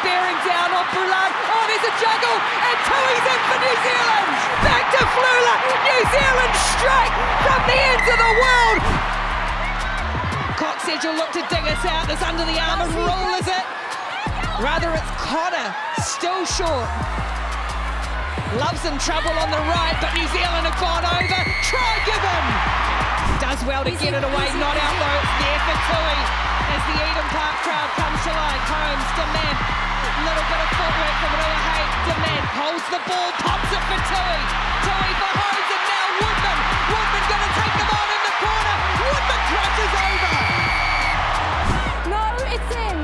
bearing down on Bulan. Oh, there's a juggle, and Tui's in for New Zealand. Back to Flula. New Zealand straight from the ends of the world. Cox said you'll look to dig us out. This under the armour rule, is it? Rather, it's Cotter, still short. Love's in trouble on the right, but New Zealand have gone over. Try given. Does well to get it away, not out though. It's there for Tui as the Eden Park crowd comes to life. Holmes, Demand. Little bit of footwork from Ruahei. Demand holds the ball, pops it for Tui. Tui for Holmes, and now Woodman. Woodman going to take them on in the corner. Woodman crashes over. No, it's in.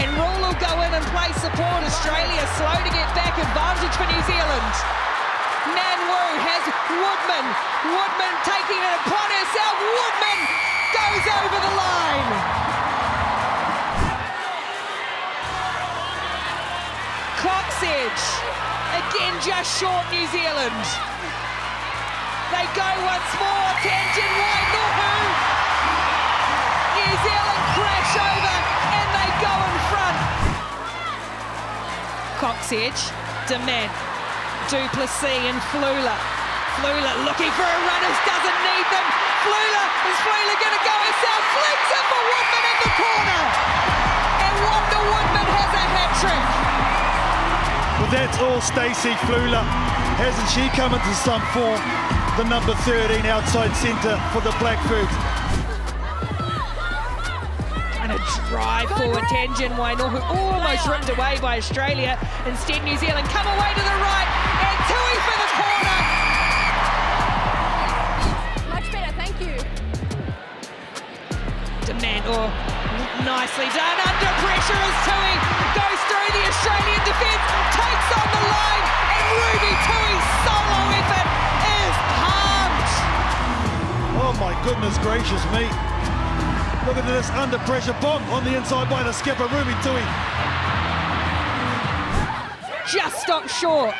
And Rule will go in and play support. Australia slow to get back, advantage for New Zealand. Nan Wu has Woodman. Woodman taking it upon herself. Woodman goes over the line. Cox edge. Again, just short New Zealand. They go once more. Tangent wide. Nohu. New Zealand crash over and they go in front. Cox edge. Demand. Duplessis and Flula. Flula looking for a runners, doesn't need them. Is Flula going to go herself? Flicks it for Woodman in the corner. And Wanda Woodman has a hat-trick. Well, that's all Stacey Flula. Hasn't she come into some form? The number 13 outside centre for the Black Ferns. And a drive forward, Tangent Wainohu almost ripped away by Australia. Instead, New Zealand come away to the right, and Tui for the corner. Much better, thank you. Demand, nicely done, under pressure as Tui goes through the Australian defence, takes on the line, and Ruby Tui's solo effort is pumped. Oh my goodness gracious me. Look at this under pressure bomb on the inside by the skipper, Ruby Tui. Just stopped short.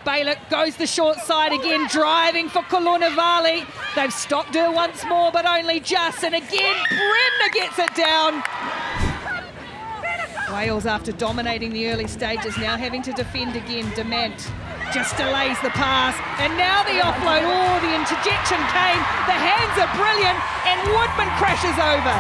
Bailick goes the short side again, driving for Kolonavali. They've stopped her once more, but only just. And again, Bremner gets it down. Wales, after dominating the early stages, now having to defend again. Demand just delays the pass. And now the offload. Oh, the interjection came. The hands are brilliant, and Woodman crashes over.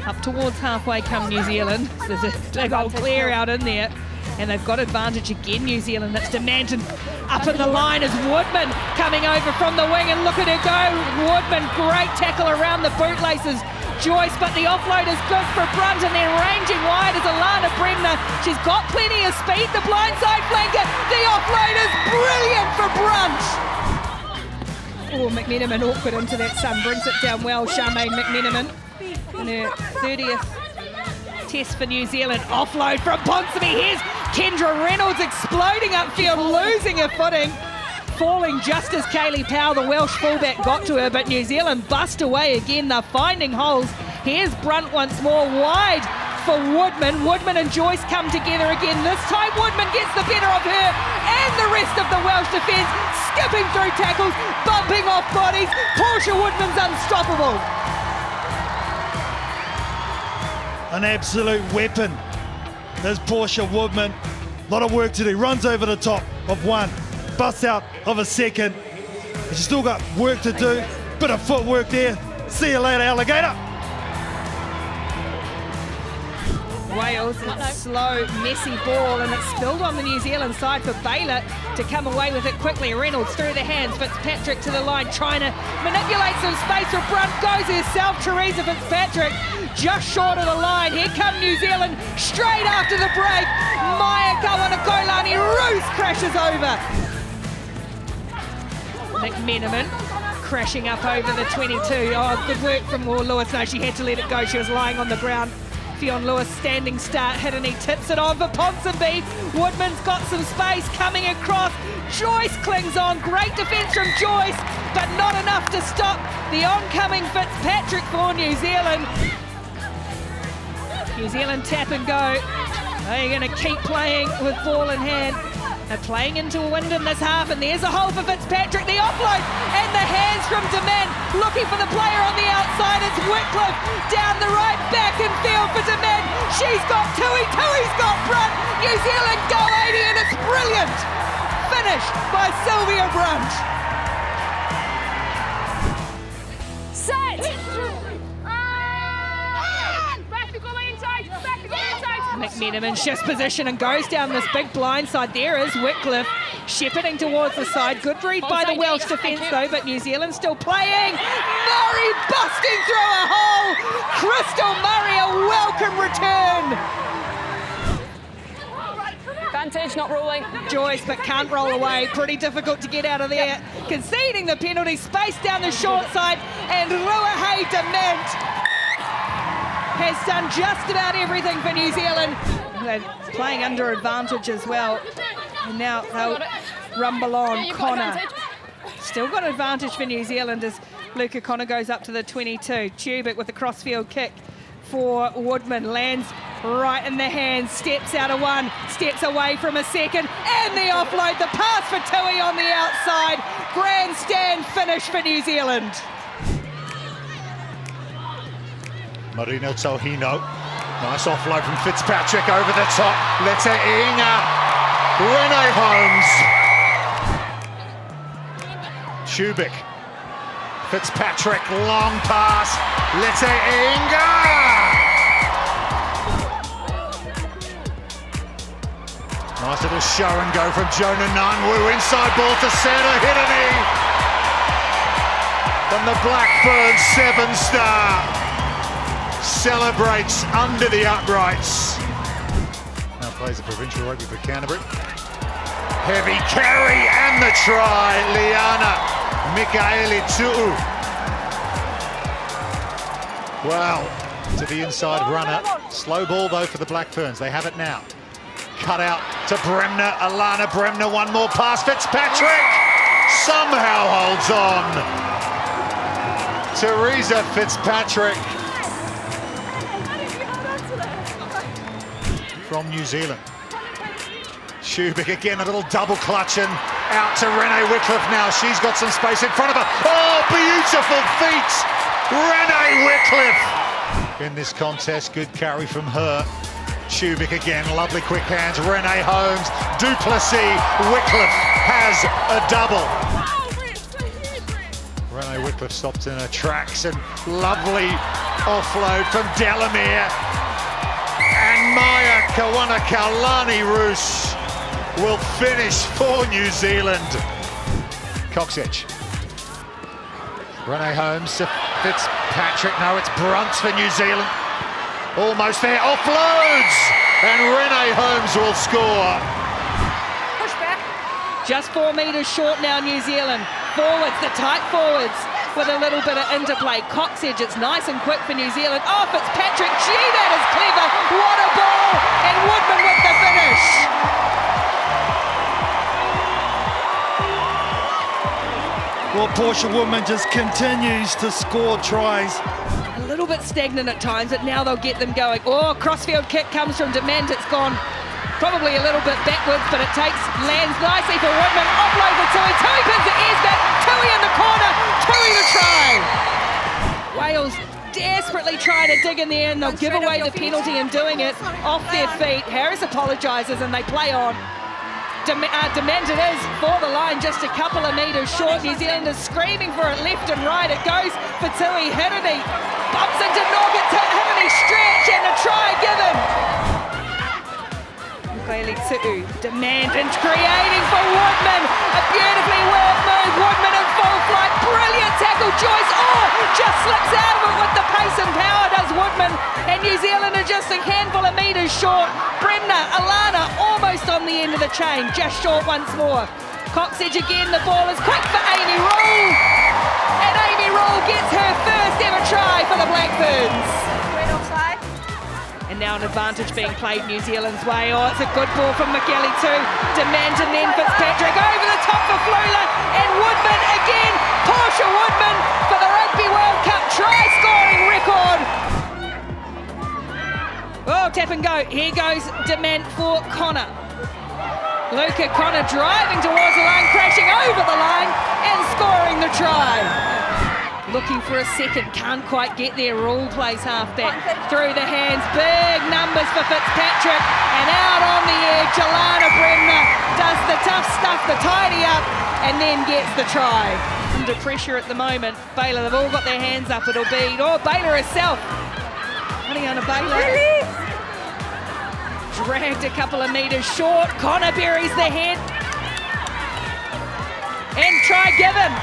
Up towards halfway come New Zealand. There's a big old clear out in there. And they've got advantage again, New Zealand. That's Demand, and up in the line is Woodman coming over from the wing, and look at her go. Woodman, great tackle around the bootlaces. Joyce, but the offload is good for Brunt, and then ranging wide is Alana Bremner. She's got plenty of speed, the blindside flanker. The offload is brilliant for Brunt. Oh, McMenamin awkward into that sun, brings it down well, Charmaine McMenamin. In her 30th test for New Zealand. Offload from Ponsonby. Here's Kendra Reynolds exploding upfield, losing her footing. Falling just as Kaylee Powell, the Welsh fullback, got to her, but New Zealand bust away again. They're finding holes. Here's Brunt once more, wide for Woodman. Woodman and Joyce come together again. This time Woodman gets the better of her and the rest of the Welsh defence, skipping through tackles, bumping off bodies. Portia Woodman's unstoppable. An absolute weapon. There's Portia Woodman. A lot of work to do. Runs over the top of one. Busts out of a second. She's still got work to do. Bit of footwork there. See you later, alligator. Wales, it's slow, messy ball, and it's spilled on the New Zealand side for Baylor to come away with it quickly. Reynolds through the hands, Fitzpatrick to the line, trying to manipulate some space for Brunt. Goes herself, Teresa Fitzpatrick, just short of the line. Here come New Zealand, straight after the break. Maya Kawanakolani Roos crashes over. McMenamin crashing up over the 22. Oh, good work from Lewis. No, she had to let it go. She was lying on the ground. Fionn Lewis standing start, hit, and he tips it on for Ponsonby. Woodman's got some space coming across. Joyce clings on. Great defence from Joyce, but not enough to stop the oncoming Fitzpatrick for New Zealand. New Zealand tap and go. They're going to keep playing with ball in hand. They're playing into a wind in this half, and there's a hole for Fitzpatrick. The offload and the hands from Demand, looking for the player on the outside. It's Whitcliffe down the right. She's got Tui, Tui's got Brunt. New Zealand go 80 and it's brilliant. Finished by Sylvia Brunt. Set. McMenamin shifts position and goes down this big blind side. There is Whitcliffe shepherding towards the side. Good read by the Welsh defence though, but New Zealand still playing. Murray busting through a hole. Crystal Murray, a welcome return. Advantage, not rolling. Joyce, but can't roll away. Pretty difficult to get out of there. Conceding the penalty, space down the short side, and Ruahei Dement has done just about everything for New Zealand. They're playing under advantage as well. And now they'll rumble on. Connor. Still got advantage for New Zealand as Luca Connor goes up to the 22. Tubic with a crossfield kick for Woodman. Lands right in the hands. Steps out of one. Steps away from a second. And the offload. The pass for Tui on the outside. Grandstand finish for New Zealand. Marino Tohino, nice offload from Fitzpatrick over the top. Lete Inga, Rene Holmes. Tubic, Fitzpatrick, long pass. Lete Inga. Nice little show and go from Jonah Nunwu. Inside ball to Sarah Hideni. From the Black Ferns 7-star. Celebrates under the uprights. Now plays a provincial rugby for Canterbury. Heavy carry and the try. Liana Mikaeli Tu'u. Well, to the inside runner. Slow ball though for the Black Ferns. They have it now. Cut out to Bremner. Alana Bremner. One more pass. Fitzpatrick somehow holds on. Teresa Fitzpatrick. From New Zealand. Tubic again, a little double clutch and out to Renee Whitcliffe now. She's got some space in front of her. Oh, beautiful feet! Renee Whitcliffe in this contest. Good carry from her. Tubic again, lovely quick hands. Renee Holmes, Duplessis, Whitcliffe has a double. Renee Whitcliffe stopped in her tracks and lovely offload from Delamere. And Maya Kawanakaulani-Roos will finish for New Zealand. Coxedge. Renee Holmes to Fitzpatrick. No, it's Brunt for New Zealand. Almost there. Offloads! And Renee Holmes will score. Push back. Just 4 metres short now, New Zealand. Forwards, the tight forwards, with a little bit of interplay. Coxedge, it's nice and quick for New Zealand. Oh, Fitzpatrick, gee, that is clever. What a ball! And Woodman with the finish. Well, Portia Woodman just continues to score tries. A little bit stagnant at times, but now they'll get them going. Oh, crossfield kick comes from Dement. It's gone probably a little bit backwards, but it lands nicely for Woodman. Offload for Tui. Tui pins the ears back. Tui in the corner. Tui to try. Wales desperately trying to dig in there, and they'll give away the penalty in doing it off their feet. Harris apologises and they play on. Dement it is for the line, just a couple of metres short. New Zealand is screaming for it left and right. It goes for Tui. Hideni bumps into Nugget. Hideni stretch and a try given. Dement and creating for Woodman. A beautifully worked move. Woodman in full flight. Brilliant tackle. Joyce, just slips out of it with the pace and power, does Woodman. And New Zealand are just a handful of metres short. Bremner, Alana, almost on the end of the chain. Just short once more. Coxedge again. The ball is quick for Amy Rule. And Amy Rule gets her first ever try for the Black Ferns. Red offside. And now an advantage being played New Zealand's way. Oh, it's a good ball from McGilly too. Dement and then Fitzpatrick over the top for Flula. And Woodman again. Portia Woodman for the Rugby World Cup try-scoring record. Oh, tap and go. Here goes Dement for Connor. Luca Connor driving towards the line, crashing over the line and scoring the try. Looking for a second, can't quite get there. Rule plays halfback through the hands, big numbers for Fitzpatrick, and out on the edge, Alana Bremner does the tough stuff, the tidy up, and then gets the try. Under pressure at the moment, Baylor, they've all got their hands up. It'll be, Baylor herself. Honeyana Baylor. Dragged a couple of metres short. Connor buries the head. And try given.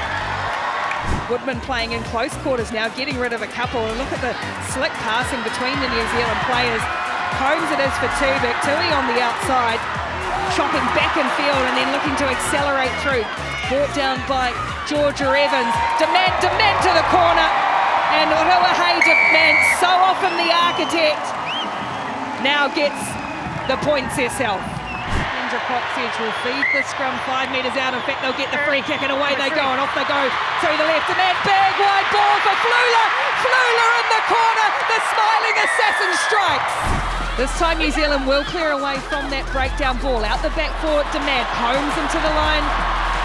Woodman playing in close quarters now, getting rid of a couple. And look at the slick passing between the New Zealand players. Holmes it is for Tubik. Tui on the outside, chopping back in field and then looking to accelerate through. Brought down by Georgia Evans. Demand to the corner. And Ruahei Demand, so often the architect, now gets the points herself. Kendra Coxedge will feed the scrum 5 metres out. In fact, they'll get the free kick and away they go. And off they go to the left. And that big wide ball for Flula. Flula in the corner. The smiling assassin strikes. This time New Zealand will clear away from that breakdown ball. Out the back for Demand. Holmes into the line.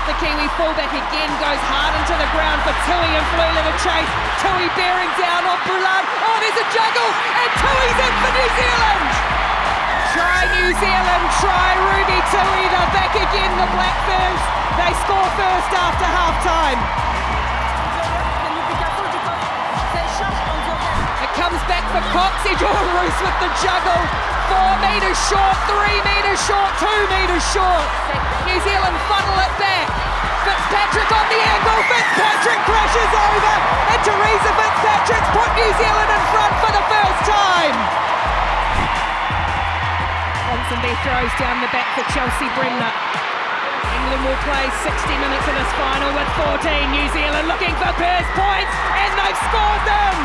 The Kiwi fullback again goes hard into the ground for Tui and Flula to chase. Tui bearing down on Bullard. Oh, there's a juggle. And Tui's in for New Zealand. Try New Zealand, try Ruby Tui, they're back again, the Black Ferns. They score first after half-time. It comes back for Coxedge, Roos with the juggle. 4 metres short, 3 metres short, 2 metres short. New Zealand funnel it back. Fitzpatrick on the angle, Fitzpatrick crashes over. And Teresa Fitzpatrick's put New Zealand in front for the first time. Ponsonby throws down the back for Chelsea Bremner. England will play 60 minutes in this final with 14. New Zealand looking for first points, and they've scored them!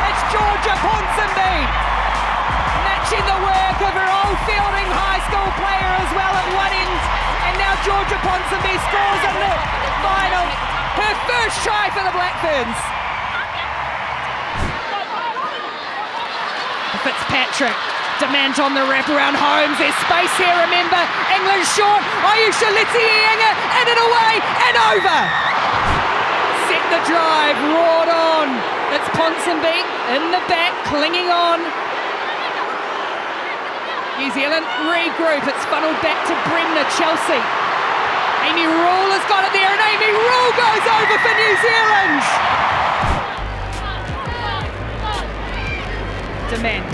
It's Georgia Ponsonby, matching the work of her old Fielding High School player as well at one end, and now Georgia Ponsonby scores in the final, her first try for the Black Ferns. Fitzpatrick. Demand on the wraparound. Holmes, there's space here, remember. England short. Ayesha Letienga, and it away and over. Set the drive, roared on. It's Ponsonby in the back, clinging on. New Zealand regroup. It's funneled back to Bremner, Chelsea. Amy Rule has got it there, and Amy Rule goes over for New Zealand. Demand.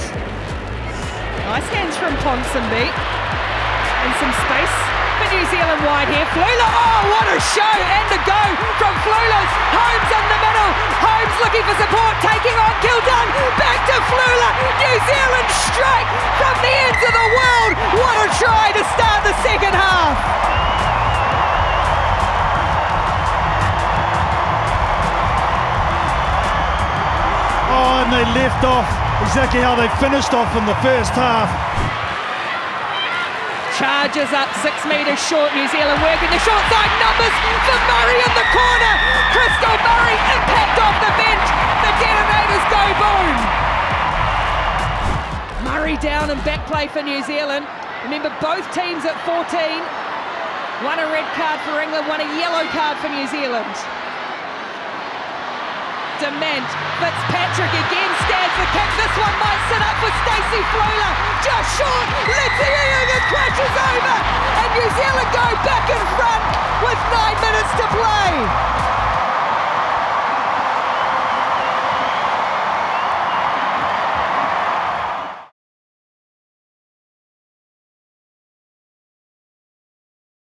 Nice hands from Ponsonby. And some space for New Zealand wide here. Flula, oh, what a show! And a go from Flula. Holmes in the middle. Holmes looking for support, taking on Kildun. Back to Flula. New Zealand strike from the ends of the world. What a try to start the second half. Oh, and they left off exactly how they finished off in the first half. Charges up 6 metres short. New Zealand working the short side numbers for Murray in the corner. Crystal Murray, impact off the bench. The detonators go boom. Murray down and back play for New Zealand. Remember, both teams at 14. One a red card for England, one a yellow card for New Zealand. Dement, Fitzpatrick again stands the kick. This one might sit up for Stacey Flula. Just short, Letienga crashes over. And New Zealand go back in front with 9 minutes to play.